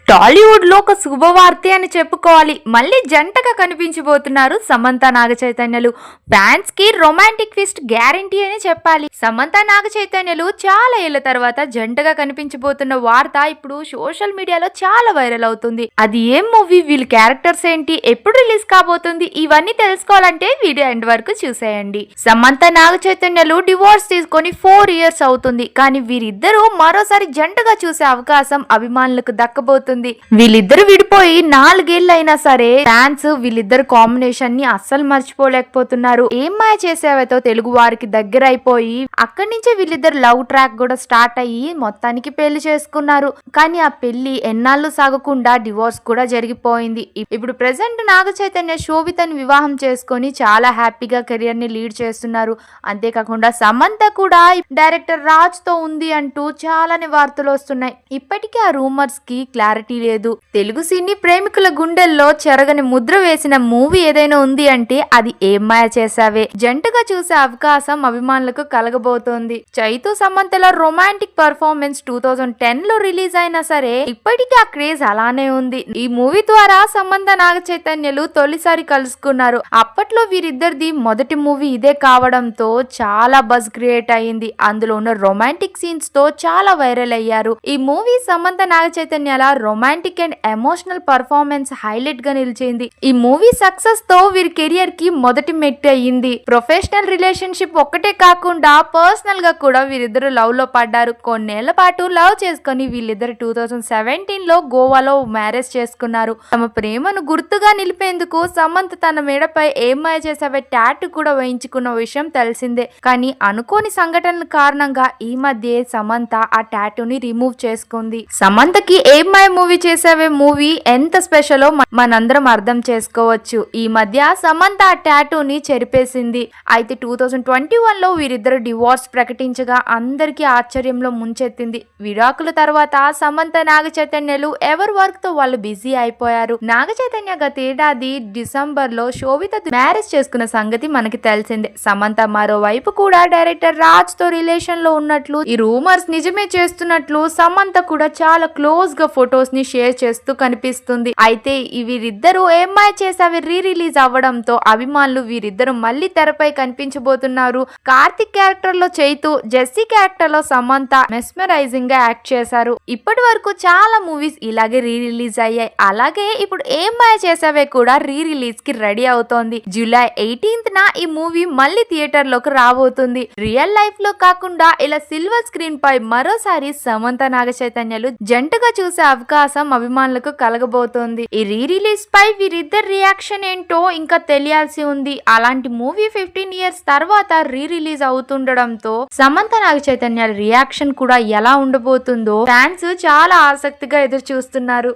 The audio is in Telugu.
టాలీవుడ్ లో ఒక శుభవార్తే అని చెప్పుకోవాలి. మళ్ళీ జంటగా కనిపించబోతున్నారు సమంత నాగచైతన్యలు. ఫ్యాన్స్ కి రొమాంటిక్ ట్విస్ట్ గ్యారంటీ అని చెప్పాలి. సమంత నాగచైతన్యలు చాలా ఏళ్ల తర్వాత జంటగా కనిపించబోతున్న వార్త ఇప్పుడు సోషల్ మీడియాలో చాలా వైరల్ అవుతుంది. అది ఏం మూవీ, వీళ్ళ క్యారెక్టర్స్ ఏంటి, ఎప్పుడు రిలీజ్ కాబోతుంది, ఇవన్నీ తెలుసుకోవాలంటే వీడియో ఎండ్ వరకు చూసేయండి. సమంత నాగచైతన్యలు డివోర్స్ తీసుకొని 4 years అవుతుంది. కానీ వీరిద్దరూ మరోసారి జంటగా చూసే అవకాశం అభిమానులకు దక్కబోతుంది. వీళ్ళిద్దరు విడిపోయి 4 ఏళ్లైనా సరే ఫ్యాన్స్ వీళ్ళిద్దరు కాంబినేషన్ ని అస్సలు మర్చిపోలేకపోతున్నారు. ఏం మాయ చేసేవతో తెలుగు వారికి దగ్గర అయిపోయి అక్కడి నుంచే వీళ్ళిద్దరు లవ్ ట్రాక్ కూడా స్టార్ట్ అయ్యి మొత్తానికి పెళ్లి చేసుకున్నారు. కానీ ఆ పెళ్లి ఎన్నాళ్ళు సాగకుండా డివోర్స్ కూడా జరిగిపోయింది. ఇప్పుడు ప్రెసెంట్ నాగ చైతన్య శోభితని వివాహం చేసుకొని చాలా హ్యాపీగా కెరియర్ ని లీడ్ చేస్తున్నారు. అంతేకాకుండా సమంత కూడా డైరెక్టర్ రాజ్ తో ఉంది అంటూ చాలానే వార్తలు వస్తున్నాయి. ఇప్పటికీ ఆ రూమర్స్ కి క్లారిటీ లేదు. తెలుగు సినీ ప్రేమికుల గుండెల్లో చెరగని ముద్ర వేసిన మూవీ ఏదైనా ఉంది అంటే అది ఏం మాయ చేసావే. జంటగా చూసే అవకాశం అభిమానులకు కలగబోతోంది. చైతు సమంతల రొమాంటిక్ పర్ఫార్మెన్స్ 2010 లో రిలీజ్ అయినా సరే ఇప్పటికీ ఆ క్రేజ్ అలానే ఉంది. ఈ మూవీ ద్వారా సమంత నాగ చైతన్యలు తొలిసారి కలుసుకున్నారు. అప్పట్లో వీరిద్దరిది మొదటి మూవీ ఇదే కావడంతో చాలా బజ్ క్రియేట్ అయ్యింది. అందులో ఉన్న రొమాంటిక్ సీన్స్ తో చాలా వైరల్ అయ్యారు. ఈ మూవీ సమంత నాగ చైతన్యాల romantic and emotional performance highlight గా నిలిచింది. ఈ మూవీ సక్సెస్ తో వీరి కెరియర్ కి మొదటి మెట్టు అయ్యింది. ప్రొఫెషనల్ రిలేషన్షిప్ ఒక్కటే కాకుండా పర్సనల్ గా కూడా వీరిద్దరు లవ్ లో పడ్డారు. కొన్నేళ్ల పాటు లవ్ చేసుకుని వీళ్ళిద్దరు 2017 లో గోవాలో మ్యారేజ్ చేసుకున్నారు. తమ ప్రేమను గుర్తుగా నిలిపేందుకు సమంత తన మెడపై ఏం మాయ చేసావే టాటూ కూడా వేయించుకున్న విషయం తెలిసిందే. కానీ అనుకోని సంఘటనల కారణంగా ఈ మధ్య సమంత ఆ టాటూని రిమూవ్ చేసుకుంది. సమంతకి ఏం మాయ మూవీ చేసావే మూవీ ఎంత స్పెషలో మనందరం అర్థం చేసుకోవచ్చు. ఈ మధ్య సమంత ఆ టాటూని చెరిపేసింది. అయితే 2021 లో వీరిద్దరు డివోర్స్ ప్రకటించగా అందరికీ ఆశ్చర్యంలో ముంచెత్తింది. విడాకుల తర్వాత సమంత నాగ చైతన్యలు ఎవరి వర్క్ తో వాళ్ళు బిజీ అయిపోయారు. నాగ చైతన్య గతేడాది డిసెంబర్ లో శోభిత మ్యారేజ్ చేసుకున్న సంగతి మనకి తెలిసిందే. సమంత మరోవైపు కూడా డైరెక్టర్ రాజ్ తో రిలేషన్ లో ఉన్నట్లు, ఈ రూమర్స్ నిజమే చేస్తున్నట్లు సమంత కూడా చాలా క్లోజ్ గా ఫొటోస్ ని షేర్ చేస్తూ కనిపిస్తుంది. అయితే వీరిద్దరూ ఏమ్మాయి చేసావి రీ రిలీజ్ అవ్వడంతో అభిమానులు వీరిద్దరు మళ్ళీ తెరపై కనిపించబోతున్నారు. కార్తిక్ క్యారెక్టర్ లో చైతు, జెస్సీ క్యారెక్టర్ లో సమంత మెస్మరైజింగ్ గా యాక్ట్ చేశారు. ఇప్పటి వరకు చాలా మూవీస్ ఇలాగే రీ రిలీజ్ అయ్యాయి. అలాగే ఇప్పుడు ఏమ్మాయి చేసావే కూడా రీ రిలీజ్ కి రెడీ అవుతోంది. జూలై 18th ఈ మూవీ మళ్ళీ థియేటర్ లోకి రాబోతుంది. రియల్ లైఫ్ లో కాకుండా ఇలా సిల్వర్ స్క్రీన్ పై మరోసారి సమంత నాగ చైతన్యలు జంటగా చూసే అవకాశం అభిమానులకు కలగబోతోంది. ఈ రీ రిలీజ్ పై వీరిద్దరు రియాక్షన్ ఏంటో ఇంకా తెలియాల్సి ఉంది. అలాంటి మూవీ 15 years తర్వాత re release అవుతుండడంతో Samantha Naga చైతన్యాల reaction కూడా ఎలా ఉండబోతుందో ఫ్యాన్స్ చాలా ఆసక్తిగా ఎదురు చూస్తున్నారు.